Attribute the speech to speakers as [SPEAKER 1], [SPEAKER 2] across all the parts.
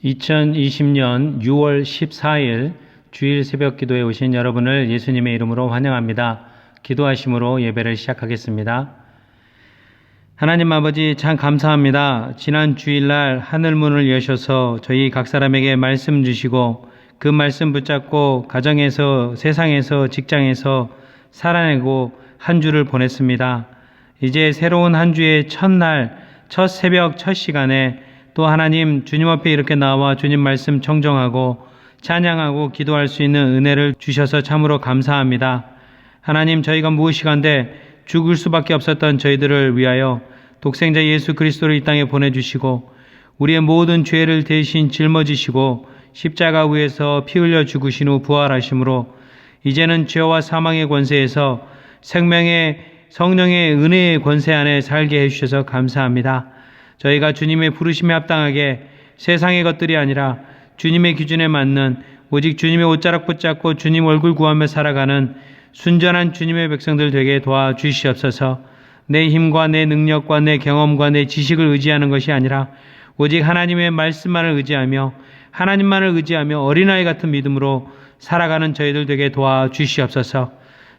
[SPEAKER 1] 2020년 6월 14일 주일 새벽 기도에 오신 여러분을 예수님의 이름으로 환영합니다. 기도하심으로 예배를 시작하겠습니다. 하나님 아버지 참 감사합니다. 지난 주일날 하늘문을 여셔서 저희 각 사람에게 말씀 주시고 그 말씀 붙잡고 가정에서, 세상에서, 직장에서 살아내고 한 주를 보냈습니다. 이제 새로운 한 주의 첫날, 첫 새벽, 첫 시간에 또 하나님 주님 앞에 이렇게 나와 주님 말씀 청정하고 찬양하고 기도할 수 있는 은혜를 주셔서 참으로 감사합니다. 하나님 저희가 무엇이간데 죽을 수밖에 없었던 저희들을 위하여 독생자 예수 그리스도를 이 땅에 보내주시고 우리의 모든 죄를 대신 짊어지시고 십자가 위에서 피 흘려 죽으신 후 부활하심으로 이제는 죄와 사망의 권세에서 생명의 성령의 은혜의 권세 안에 살게 해주셔서 감사합니다. 저희가 주님의 부르심에 합당하게 세상의 것들이 아니라 주님의 기준에 맞는 오직 주님의 옷자락 붙잡고 주님 얼굴 구하며 살아가는 순전한 주님의 백성들 되게 도와주시옵소서. 내 힘과 내 능력과 내 경험과 내 지식을 의지하는 것이 아니라 오직 하나님의 말씀만을 의지하며 하나님만을 의지하며 어린아이 같은 믿음으로 살아가는 저희들 되게 도와주시옵소서.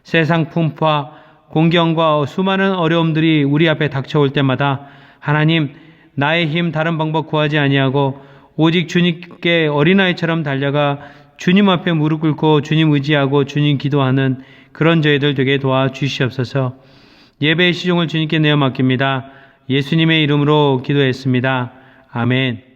[SPEAKER 1] 세상 풍파, 공경과 수많은 어려움들이 우리 앞에 닥쳐올 때마다 하나님 나의 힘 다른 방법 구하지 아니하고 오직 주님께 어린아이처럼 달려가 주님 앞에 무릎 꿇고 주님 의지하고 주님 기도하는 그런 저희들 되게 도와주시옵소서. 예배의 시종을 주님께 내어 맡깁니다. 예수님의 이름으로 기도했습니다. 아멘.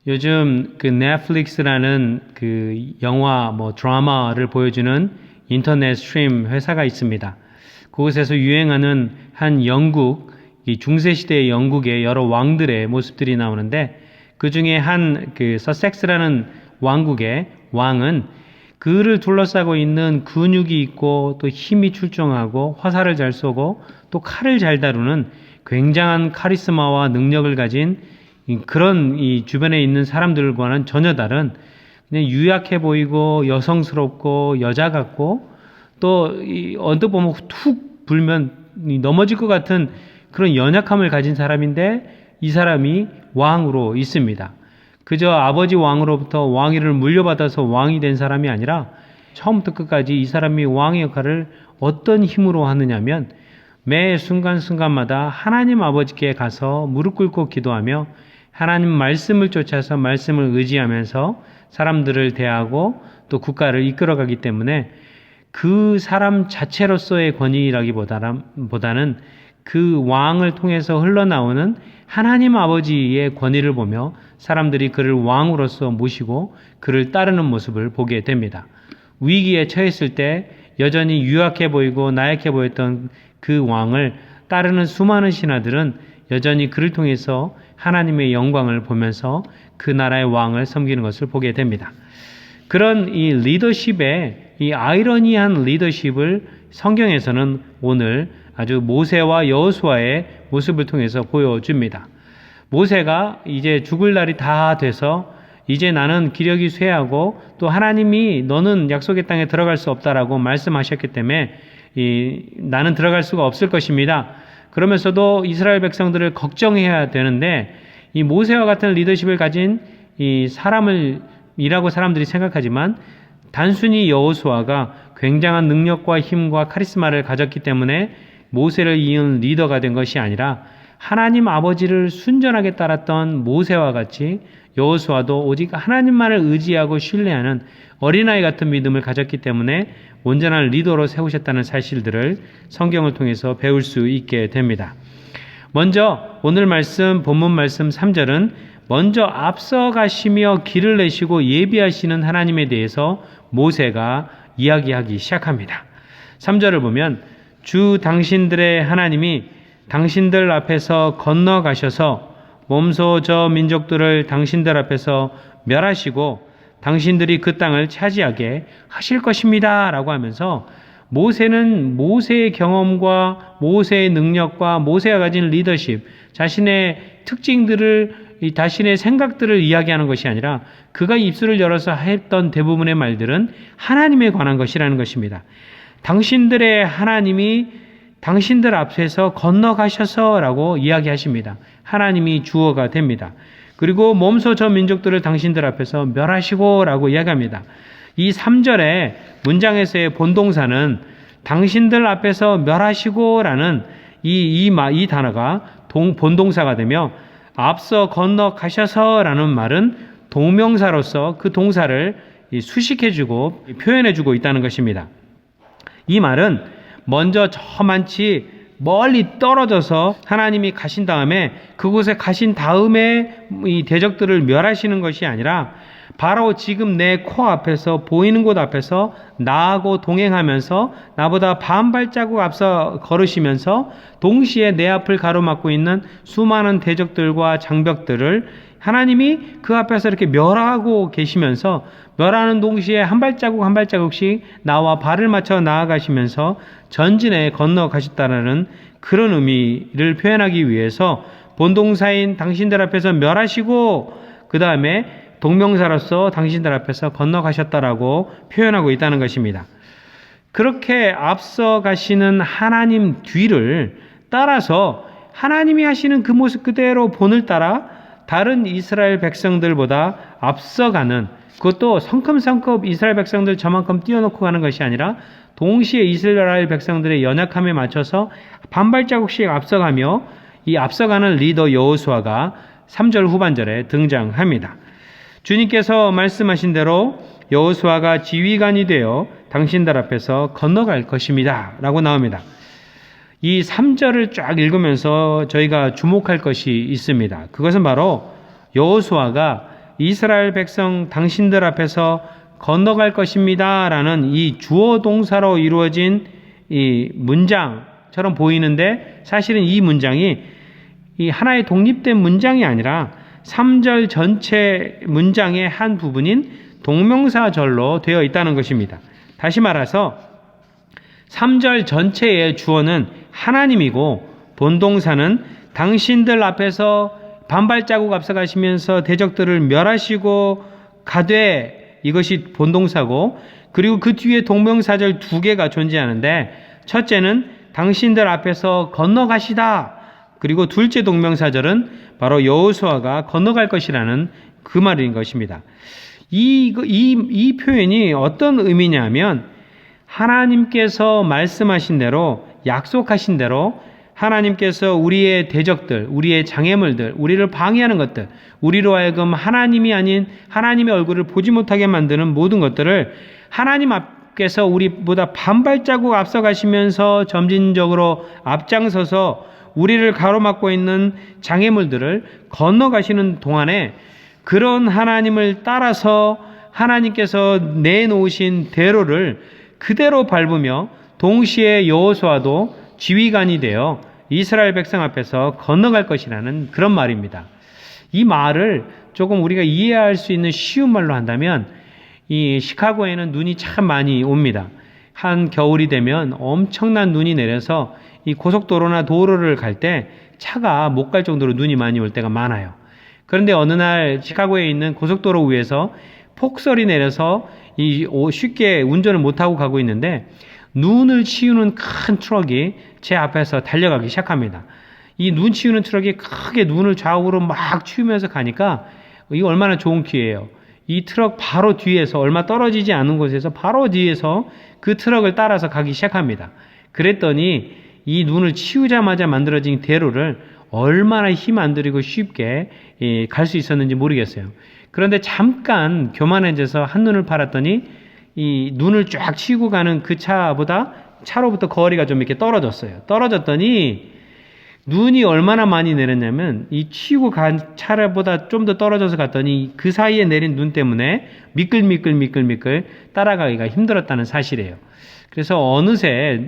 [SPEAKER 1] 요즘 그 넷플릭스라는 그 영화 드라마를 보여주는 인터넷 스트림 회사가 있습니다. 그곳에서 유행하는 한 영국, 이 중세시대의 영국의 여러 왕들의 모습들이 나오는데 그 중에 한 그 서섹스라는 왕국의 왕은 그를 둘러싸고 있는 근육이 있고 또 힘이 출중하고 화살을 잘 쏘고 또 칼을 잘 다루는 굉장한 카리스마와 능력을 가진 그런 이 주변에 있는 사람들과는 전혀 다른 그냥 유약해 보이고 여성스럽고 여자 같고 또 언뜻 보면 툭 불면 넘어질 것 같은 그런 연약함을 가진 사람인데 이 사람이 왕으로 있습니다. 그저 아버지 왕으로부터 왕위를 물려받아서 왕이 된 사람이 아니라 처음부터 끝까지 이 사람이 왕의 역할을 어떤 힘으로 하느냐면 매 순간순간마다 하나님 아버지께 가서 무릎 꿇고 기도하며 하나님 말씀을 쫓아서 말씀을 의지하면서 사람들을 대하고 또 국가를 이끌어가기 때문에 그 사람 자체로서의 권위라기보다는 그 왕을 통해서 흘러나오는 하나님 아버지의 권위를 보며 사람들이 그를 왕으로서 모시고 그를 따르는 모습을 보게 됩니다. 위기에 처했을 때 여전히 유약해 보이고 나약해 보였던 그 왕을 따르는 수많은 신하들은 여전히 그를 통해서 하나님의 영광을 보면서 그 나라의 왕을 섬기는 것을 보게 됩니다. 그런 이 리더십의 이 아이러니한 리더십을 성경에서는 오늘 아주 모세와 여호수아의 모습을 통해서 보여줍니다. 모세가 이제 죽을 날이 다 돼서 이제 나는 기력이 쇠하고 또 하나님이 너는 약속의 땅에 들어갈 수 없다라고 말씀하셨기 때문에 나는 들어갈 수가 없을 것입니다. 그러면서도 이스라엘 백성들을 걱정해야 되는데 이 모세와 같은 리더십을 가진 이 사람이라고 사람들이 생각하지만 단순히 여호수아가 굉장한 능력과 힘과 카리스마를 가졌기 때문에 모세를 이은 리더가 된 것이 아니라 하나님 아버지를 순전하게 따랐던 모세와 같이 여호수아도 오직 하나님만을 의지하고 신뢰하는 어린아이 같은 믿음을 가졌기 때문에 온전한 리더로 세우셨다는 사실들을 성경을 통해서 배울 수 있게 됩니다. 먼저 오늘 말씀 본문 말씀 3절은 먼저 앞서가시며 길을 내시고 예비하시는 하나님에 대해서 모세가 이야기하기 시작합니다. 3절을 보면 주 당신들의 하나님이 당신들 앞에서 건너가셔서 몸소 저 민족들을 당신들 앞에서 멸하시고 당신들이 그 땅을 차지하게 하실 것입니다. 라고 하면서 모세는 모세의 경험과 모세의 능력과 모세가 가진 리더십, 자신의 특징들을, 자신의 생각들을 이야기하는 것이 아니라 그가 입술을 열어서 했던 대부분의 말들은 하나님에 관한 것이라는 것입니다. 당신들의 하나님이 당신들 앞에서 건너가셔서 라고 이야기하십니다. 하나님이 주어가 됩니다. 그리고 몸소 저 민족들을 당신들 앞에서 멸하시고 라고 이야기합니다. 이 3절의 문장에서의 본동사는 당신들 앞에서 멸하시고 라는 이 단어가 본동사가 되며 앞서 건너가셔서 라는 말은 동명사로서 그 동사를 수식해주고 표현해주고 있다는 것입니다. 이 말은 먼저 저만치 멀리 떨어져서 하나님이 가신 다음에 그곳에 가신 다음에 이 대적들을 멸하시는 것이 아니라 바로 지금 내 코앞에서 보이는 곳 앞에서 나하고 동행하면서 나보다 반 발자국 앞서 걸으시면서 동시에 내 앞을 가로막고 있는 수많은 대적들과 장벽들을 하나님이 그 앞에서 이렇게 멸하고 계시면서 멸하는 동시에 한 발자국 한 발자국씩 나와 발을 맞춰 나아가시면서 전진에 건너가셨다는 그런 의미를 표현하기 위해서 본동사인 당신들 앞에서 멸하시고 그 다음에 동명사로서 당신들 앞에서 건너가셨다라고 표현하고 있다는 것입니다. 그렇게 앞서 가시는 하나님 뒤를 따라서 하나님이 하시는 그 모습 그대로 본을 따라 다른 이스라엘 백성들보다 앞서가는, 그것도 성큼성큼 이스라엘 백성들 저만큼 띄워놓고 가는 것이 아니라 동시에 이스라엘 백성들의 연약함에 맞춰서 반발자국씩 앞서가며 이 앞서가는 리더 여호수아가 3절 후반절에 등장합니다. 주님께서 말씀하신 대로 여호수아가 지휘관이 되어 당신들 앞에서 건너갈 것입니다 라고 나옵니다. 이 3절을 쫙 읽으면서 저희가 주목할 것이 있습니다. 그것은 바로 여호수아가 이스라엘 백성 당신들 앞에서 건너갈 것입니다 라는 이 주어 동사로 이루어진 이 문장처럼 보이는데 사실은 이 문장이 이 하나의 독립된 문장이 아니라 3절 전체 문장의 한 부분인 동명사절로 되어 있다는 것입니다. 다시 말해서 3절 전체의 주어는 하나님이고 본동사는 당신들 앞에서 반발자국 앞서가시면서 대적들을 멸하시고 가되, 이것이 본동사고, 그리고 그 뒤에 동명사절 2개가 존재하는데 첫째는 당신들 앞에서 건너가시다, 그리고 둘째 동명사절은 바로 여호수아가 건너갈 것이라는 그 말인 것입니다. 이 표현이 어떤 의미냐면 하나님께서 말씀하신 대로, 약속하신 대로 하나님께서 우리의 대적들, 우리의 장애물들, 우리를 방해하는 것들, 우리로 하여금 하나님이 아닌 하나님의 얼굴을 보지 못하게 만드는 모든 것들을 하나님 앞에서 우리보다 반발자국 앞서가시면서 점진적으로 앞장서서 우리를 가로막고 있는 장애물들을 건너가시는 동안에 그런 하나님을 따라서 하나님께서 내놓으신 대로를 그대로 밟으며 동시에 여호수아도 지휘관이 되어 이스라엘 백성 앞에서 건너갈 것이라는 그런 말입니다. 이 말을 조금 우리가 이해할 수 있는 쉬운 말로 한다면 이 시카고에는 눈이 참 많이 옵니다. 한 겨울이 되면 엄청난 눈이 내려서 이 고속도로나 도로를 갈 때 차가 못 갈 정도로 눈이 많이 올 때가 많아요. 그런데 어느 날 시카고에 있는 고속도로 위에서 폭설이 내려서 쉽게 운전을 못하고 가고 있는데 눈을 치우는 큰 트럭이 제 앞에서 달려가기 시작합니다. 이 눈 치우는 트럭이 크게 눈을 좌우로 막 치우면서 가니까 이거 얼마나 좋은 기회예요. 이 트럭 바로 뒤에서, 얼마 떨어지지 않은 곳에서 바로 뒤에서 그 트럭을 따라서 가기 시작합니다. 그랬더니 이 눈을 치우자마자 만들어진 대로를 얼마나 힘 안 들이고 쉽게 갈 수 있었는지 모르겠어요. 그런데 잠깐 교만해져서 한눈을 팔았더니 이 눈을 쫙 치고 가는 그 차로부터 거리가 좀 이렇게 떨어졌어요. 떨어졌더니 눈이 얼마나 많이 내렸냐면 이 치고 간 차례보다 좀 더 떨어져서 갔더니 그 사이에 내린 눈 때문에 미끌미끌 따라가기가 힘들었다는 사실이에요. 그래서 어느새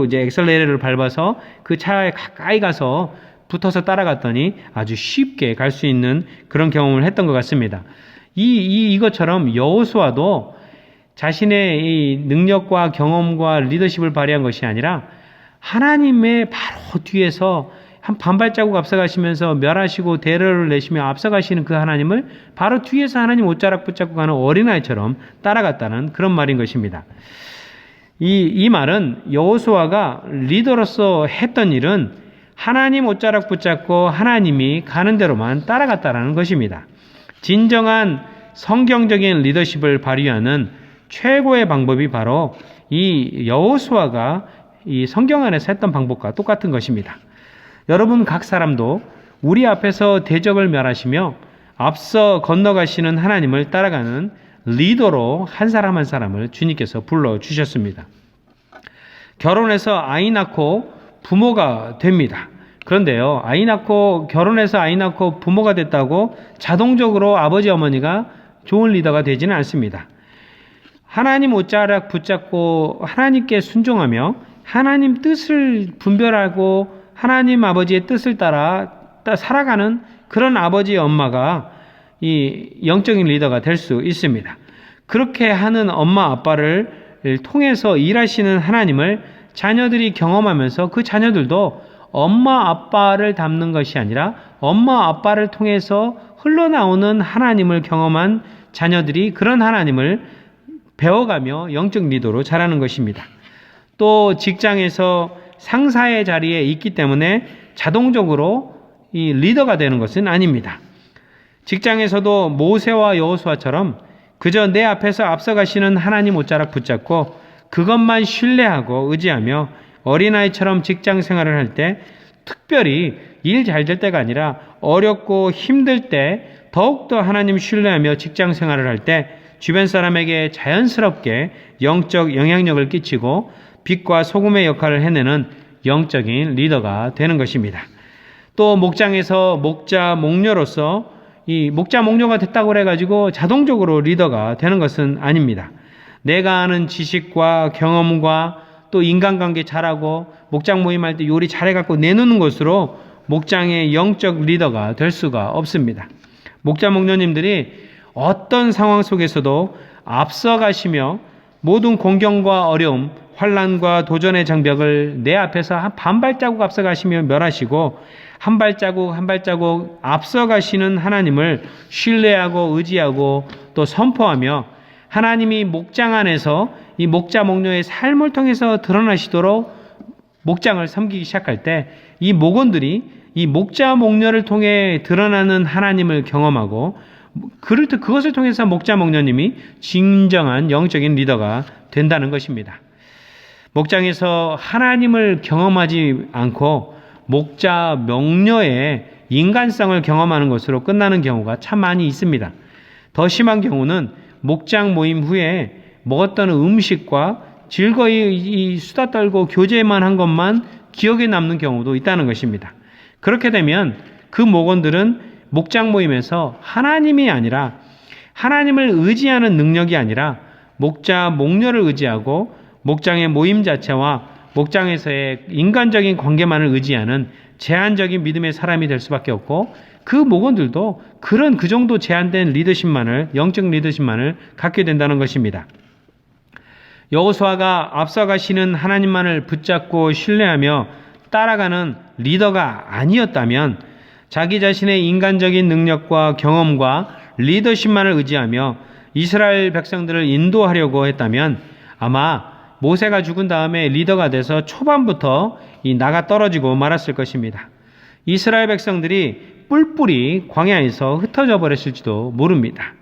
[SPEAKER 1] 이제 엑셀레이터를 밟아서 그 차에 가까이 가서 붙어서 따라갔더니 아주 쉽게 갈 수 있는 그런 경험을 했던 것 같습니다. 이것처럼 여호수아도 자신의 이 능력과 경험과 리더십을 발휘한 것이 아니라 하나님의 바로 뒤에서 한 반발자국 앞서가시면서 멸하시고 대열을 내시며 앞서가시는 그 하나님을 바로 뒤에서 하나님 옷자락 붙잡고 가는 어린아이처럼 따라갔다는 그런 말인 것입니다. 이 말은 여호수아가 리더로서 했던 일은 하나님 옷자락 붙잡고 하나님이 가는 대로만 따라갔다라는 것입니다. 진정한 성경적인 리더십을 발휘하는 최고의 방법이 바로 이 여호수아가 이 성경 안에서 했던 방법과 똑같은 것입니다. 여러분 각 사람도 우리 앞에서 대적을 멸하시며 앞서 건너가시는 하나님을 따라가는 리더로 한 사람 한 사람을 주님께서 불러주셨습니다. 결혼해서 아이 낳고 부모가 됩니다. 그런데요, 결혼해서 아이 낳고 부모가 됐다고 자동적으로 아버지 어머니가 좋은 리더가 되지는 않습니다. 하나님 옷자락 붙잡고 하나님께 순종하며 하나님 뜻을 분별하고 하나님 아버지의 뜻을 따라 살아가는 그런 아버지 엄마가 이 영적인 리더가 될 수 있습니다. 그렇게 하는 엄마 아빠를 통해서 일하시는 하나님을 자녀들이 경험하면서 그 자녀들도 엄마 아빠를 닮는 것이 아니라 엄마 아빠를 통해서 흘러나오는 하나님을 경험한 자녀들이 그런 하나님을 배워가며 영적 리더로 자라는 것입니다. 또 직장에서 상사의 자리에 있기 때문에 자동적으로 이 리더가 되는 것은 아닙니다. 직장에서도 모세와 여호수아처럼 그저 내 앞에서 앞서가시는 하나님 옷자락 붙잡고 그것만 신뢰하고 의지하며 어린아이처럼 직장 생활을 할 때, 특별히 일 잘 될 때가 아니라 어렵고 힘들 때 더욱더 하나님 신뢰하며 직장 생활을 할 때 주변 사람에게 자연스럽게 영적 영향력을 끼치고 빛과 소금의 역할을 해내는 영적인 리더가 되는 것입니다. 또 목장에서 목자 목녀로서 이 목자 목녀가 됐다고 그래가지고 자동적으로 리더가 되는 것은 아닙니다. 내가 아는 지식과 경험과 또 인간관계 잘하고 목장 모임할 때 요리 잘해갖고 내놓는 것으로 목장의 영적 리더가 될 수가 없습니다. 목자 목녀님들이 어떤 상황 속에서도 앞서가시며 모든 공경과 어려움, 환난과 도전의 장벽을 내 앞에서 한 반발자국 앞서가시며 멸하시고 한 발자국 한 발자국 앞서가시는 하나님을 신뢰하고 의지하고 또 선포하며 하나님이 목장 안에서 이 목자 목녀의 삶을 통해서 드러나시도록 목장을 섬기기 시작할 때 이 목원들이 이 목자 목녀를 통해 드러나는 하나님을 경험하고 그것을 통해서 목자 목녀님이 진정한 영적인 리더가 된다는 것입니다. 목장에서 하나님을 경험하지 않고 목자 목녀의 인간성을 경험하는 것으로 끝나는 경우가 참 많이 있습니다. 더 심한 경우는 목장 모임 후에 먹었던 음식과 즐거이 이 수다 떨고 교제만 한 것만 기억에 남는 경우도 있다는 것입니다. 그렇게 되면 그 목원들은 목장 모임에서 하나님이 아니라 하나님을 의지하는 능력이 아니라 목자 목녀를 의지하고 목장의 모임 자체와 목장에서의 인간적인 관계만을 의지하는 제한적인 믿음의 사람이 될 수밖에 없고 그 목원들도 그 정도 제한된 영적 리더십만을 갖게 된다는 것입니다. 여호수아가 앞서가시는 하나님만을 붙잡고 신뢰하며 따라가는 리더가 아니었다면 자기 자신의 인간적인 능력과 경험과 리더십만을 의지하며 이스라엘 백성들을 인도하려고 했다면 아마 모세가 죽은 다음에 리더가 돼서 초반부터 나가 떨어지고 말았을 것입니다. 이스라엘 백성들이 뿔뿔이 광야에서 흩어져 버렸을지도 모릅니다.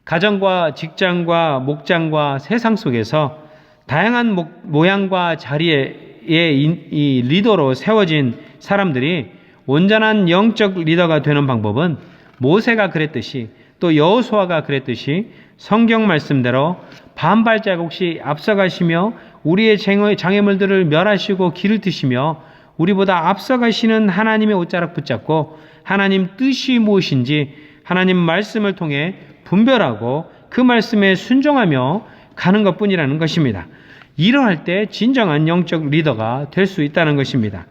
[SPEAKER 1] 가정과 직장과 목장과 세상 속에서 다양한 모양과 자리에 이 리더로 세워진 사람들이 온전한 영적 리더가 되는 방법은 모세가 그랬듯이 또 여호수아가 그랬듯이 성경 말씀대로 반발자국씩 앞서가시며 우리의 장애물들을 멸하시고 길을 트시며 우리보다 앞서가시는 하나님의 옷자락 붙잡고 하나님 뜻이 무엇인지 하나님 말씀을 통해 분별하고 그 말씀에 순종하며 가는 것뿐이라는 것입니다. 이러할 때 진정한 영적 리더가 될 수 있다는 것입니다.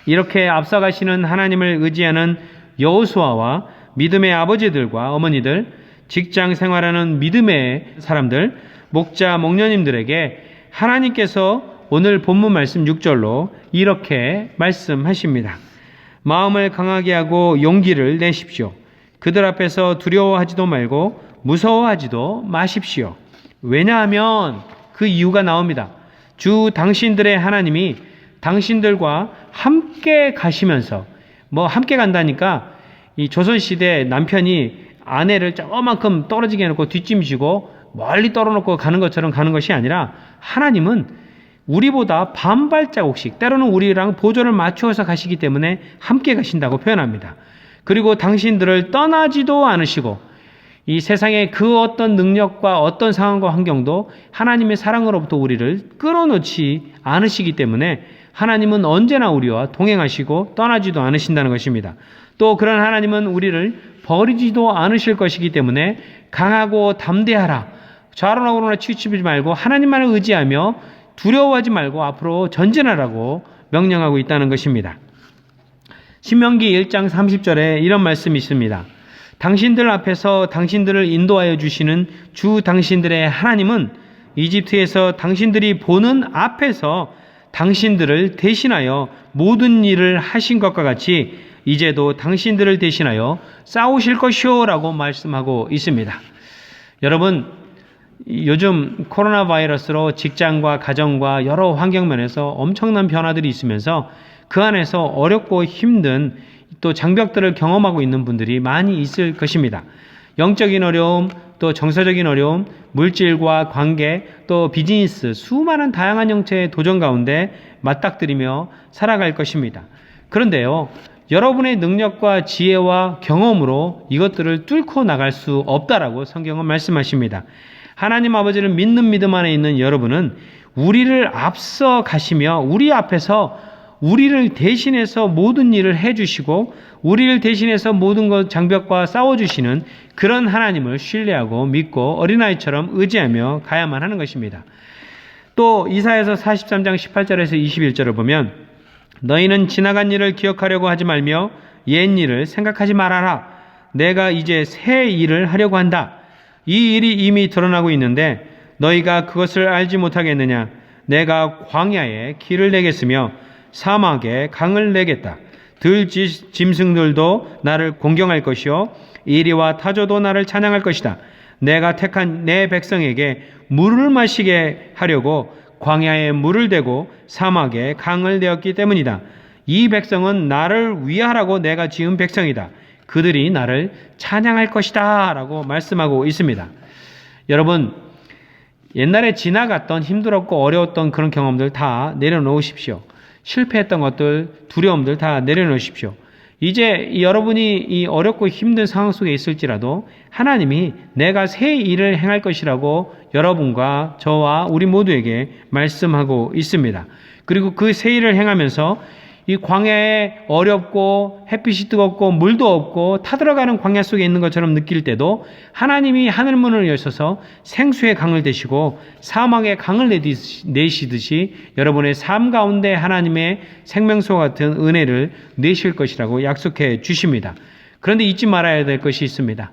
[SPEAKER 1] 이렇게 앞서가시는 하나님을 의지하는 여호수아와 믿음의 아버지들과 어머니들, 직장 생활하는 믿음의 사람들, 목자, 목녀님들에게 하나님께서 오늘 본문 말씀 6절로 이렇게 말씀하십니다. 마음을 강하게 하고 용기를 내십시오. 그들 앞에서 두려워하지도 말고 무서워하지도 마십시오. 왜냐하면 그 이유가 나옵니다. 주 당신들의 하나님이 당신들과 함께 가시면서, 함께 간다니까 이 조선시대 남편이 아내를 저만큼 떨어지게 해놓고 뒷짐지고 멀리 떨어놓고 가는 것처럼 가는 것이 아니라 하나님은 우리보다 반발자국씩, 때로는 우리랑 보조를 맞추어서 가시기 때문에 함께 가신다고 표현합니다. 그리고 당신들을 떠나지도 않으시고 이 세상의 그 어떤 능력과 어떤 상황과 환경도 하나님의 사랑으로부터 우리를 끌어놓지 않으시기 때문에 하나님은 언제나 우리와 동행하시고 떠나지도 않으신다는 것입니다. 또 그런 하나님은 우리를 버리지도 않으실 것이기 때문에 강하고 담대하라. 좌로나 우로나 치우치지 말고 하나님만을 의지하며 두려워하지 말고 앞으로 전진하라고 명령하고 있다는 것입니다. 신명기 1장 30절에 이런 말씀이 있습니다. 당신들 앞에서 당신들을 인도하여 주시는 주 당신들의 하나님은 이집트에서 당신들이 보는 앞에서 당신들을 대신하여 모든 일을 하신 것과 같이 이제도 당신들을 대신하여 싸우실 것이요 라고 말씀하고 있습니다. 여러분, 요즘 코로나 바이러스로 직장과 가정과 여러 환경면에서 엄청난 변화들이 있으면서 그 안에서 어렵고 힘든 또 장벽들을 경험하고 있는 분들이 많이 있을 것입니다. 영적인 어려움, 또 정서적인 어려움, 물질과 관계, 또 비즈니스, 수많은 다양한 형태의 도전 가운데 맞닥뜨리며 살아갈 것입니다. 그런데요, 여러분의 능력과 지혜와 경험으로 이것들을 뚫고 나갈 수 없다라고 성경은 말씀하십니다. 하나님 아버지를 믿는 믿음 안에 있는 여러분은 우리를 앞서 가시며 우리 앞에서 우리를 대신해서 모든 일을 해주시고 우리를 대신해서 모든 것 장벽과 싸워주시는 그런 하나님을 신뢰하고 믿고 어린아이처럼 의지하며 가야만 하는 것입니다. 또 이사야서 43장 18절에서 21절을 보면 너희는 지나간 일을 기억하려고 하지 말며 옛 일을 생각하지 말아라. 내가 이제 새 일을 하려고 한다. 이 일이 이미 드러나고 있는데 너희가 그것을 알지 못하겠느냐. 내가 광야에 길을 내겠으며 사막에 강을 내겠다. 들짐승들도 나를 공경할 것이요 이리와 타조도 나를 찬양할 것이다. 내가 택한 내 백성에게 물을 마시게 하려고 광야에 물을 대고 사막에 강을 내었기 때문이다. 이 백성은 나를 위하라고 내가 지은 백성이다. 그들이 나를 찬양할 것이다 라고 말씀하고 있습니다. 여러분, 옛날에 지나갔던 힘들었고 어려웠던 그런 경험들 다 내려놓으십시오. 실패했던 것들, 두려움들 다 내려놓으십시오. 이제 여러분이 이 어렵고 힘든 상황 속에 있을지라도 하나님이 내가 새 일을 행할 것이라고 여러분과 저와 우리 모두에게 말씀하고 있습니다. 그리고 그 새 일을 행하면서 이 광야에 어렵고 햇빛이 뜨겁고 물도 없고 타들어가는 광야 속에 있는 것처럼 느낄 때도 하나님이 하늘문을 여셔서 생수의 강을 대시고 사막의 강을 내시듯이 여러분의 삶 가운데 하나님의 생명수와 같은 은혜를 내실 것이라고 약속해 주십니다. 그런데 잊지 말아야 될 것이 있습니다.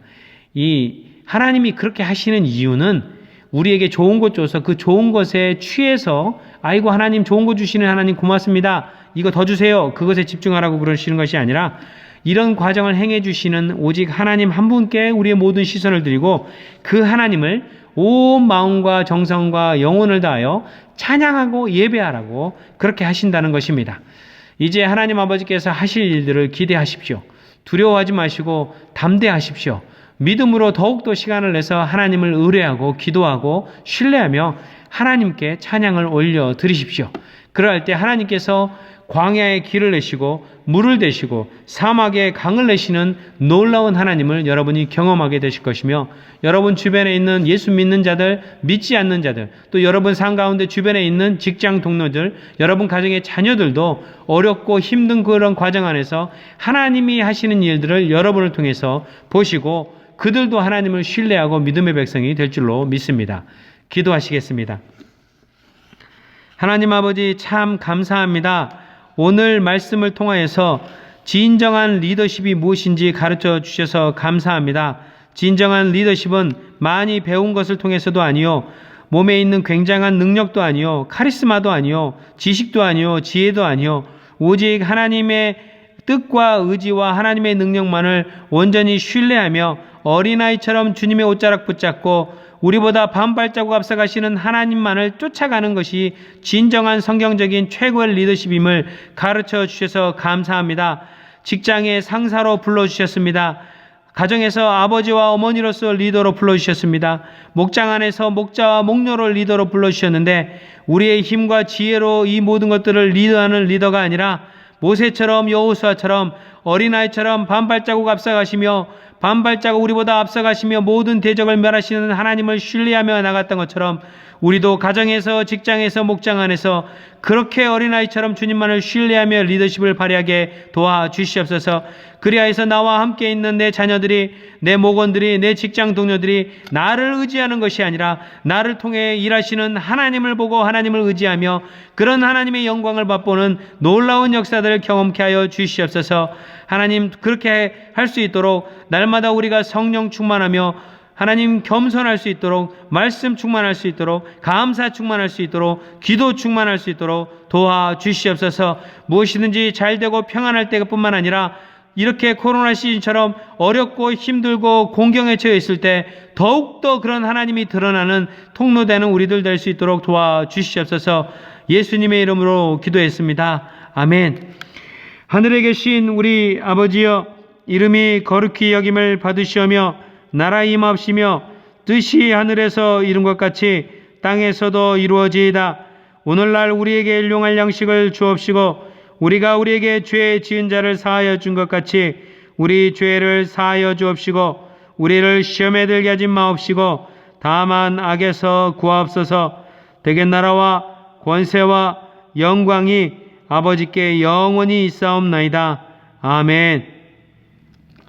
[SPEAKER 1] 이 하나님이 그렇게 하시는 이유는 우리에게 좋은 것 줘서 그 좋은 것에 취해서 아이고 하나님 좋은 거 주시는 하나님 고맙습니다. 이거 더 주세요. 그것에 집중하라고 그러시는 것이 아니라 이런 과정을 행해 주시는 오직 하나님 한 분께 우리의 모든 시선을 드리고 그 하나님을 온 마음과 정성과 영혼을 다하여 찬양하고 예배하라고 그렇게 하신다는 것입니다. 이제 하나님 아버지께서 하실 일들을 기대하십시오. 두려워하지 마시고 담대하십시오. 믿음으로 더욱더 시간을 내서 하나님을 의뢰하고 기도하고 신뢰하며 하나님께 찬양을 올려 드리십시오. 그럴 때 하나님께서 광야에 길을 내시고 물을 대시고 사막에 강을 내시는 놀라운 하나님을 여러분이 경험하게 되실 것이며, 여러분 주변에 있는 예수 믿는 자들, 믿지 않는 자들, 또 여러분 삶 가운데 주변에 있는 직장 동료들, 여러분 가정의 자녀들도 어렵고 힘든 그런 과정 안에서 하나님이 하시는 일들을 여러분을 통해서 보시고 그들도 하나님을 신뢰하고 믿음의 백성이 될 줄로 믿습니다. 기도하시겠습니다. 하나님 아버지, 참 감사합니다. 오늘 말씀을 통하여서 진정한 리더십이 무엇인지 가르쳐 주셔서 감사합니다. 진정한 리더십은 많이 배운 것을 통해서도 아니요, 몸에 있는 굉장한 능력도 아니요, 카리스마도 아니요, 지식도 아니요, 지혜도 아니요, 오직 하나님의 뜻과 의지와 하나님의 능력만을 온전히 신뢰하며 어린아이처럼 주님의 옷자락 붙잡고 우리보다 반발자국 앞서가시는 하나님만을 쫓아가는 것이 진정한 성경적인 최고의 리더십임을 가르쳐 주셔서 감사합니다. 직장의 상사로 불러주셨습니다. 가정에서 아버지와 어머니로서 리더로 불러주셨습니다. 목장 안에서 목자와 목녀로 리더로 불러주셨는데, 우리의 힘과 지혜로 이 모든 것들을 리더하는 리더가 아니라 모세처럼 여호수아처럼 어린아이처럼 반발자국 앞서가시며 반발자국 우리보다 앞서가시며 모든 대적을 멸하시는 하나님을 신뢰하며 나갔던 것처럼, 우리도 가정에서 직장에서 목장 안에서 그렇게 어린아이처럼 주님만을 신뢰하며 리더십을 발휘하게 도와주시옵소서. 그리하여서 나와 함께 있는 내 자녀들이, 내 목원들이, 내 직장 동료들이 나를 의지하는 것이 아니라 나를 통해 일하시는 하나님을 보고 하나님을 의지하며 그런 하나님의 영광을 맛보는 놀라운 역사들을 경험케 하여 주시옵소서. 하나님, 그렇게 할 수 있도록 날마다 우리가 성령 충만하며 하나님 겸손할 수 있도록, 말씀 충만할 수 있도록, 감사 충만할 수 있도록, 기도 충만할 수 있도록 도와주시옵소서. 무엇이든지 잘되고 평안할 때뿐만 아니라 이렇게 코로나 시즌처럼 어렵고 힘들고 공경에 처해 있을 때 더욱더 그런 하나님이 드러나는 통로되는 우리들 될 수 있도록 도와주시옵소서. 예수님의 이름으로 기도했습니다. 아멘. 하늘에 계신 우리 아버지여, 이름이 거룩히 여김을 받으시오며 나라 임하옵시며 뜻이 하늘에서 이룬 것 같이 땅에서도 이루어지이다. 오늘날 우리에게 일용할 양식을 주옵시고 우리가 우리에게 죄 지은 자를 사하여 준 것 같이 우리 죄를 사하여 주옵시고 우리를 시험에 들게 하지 마옵시고 다만 악에서 구하옵소서. 대개 나라와 권세와 영광이 아버지께 영원히 있사옵나이다. 아멘.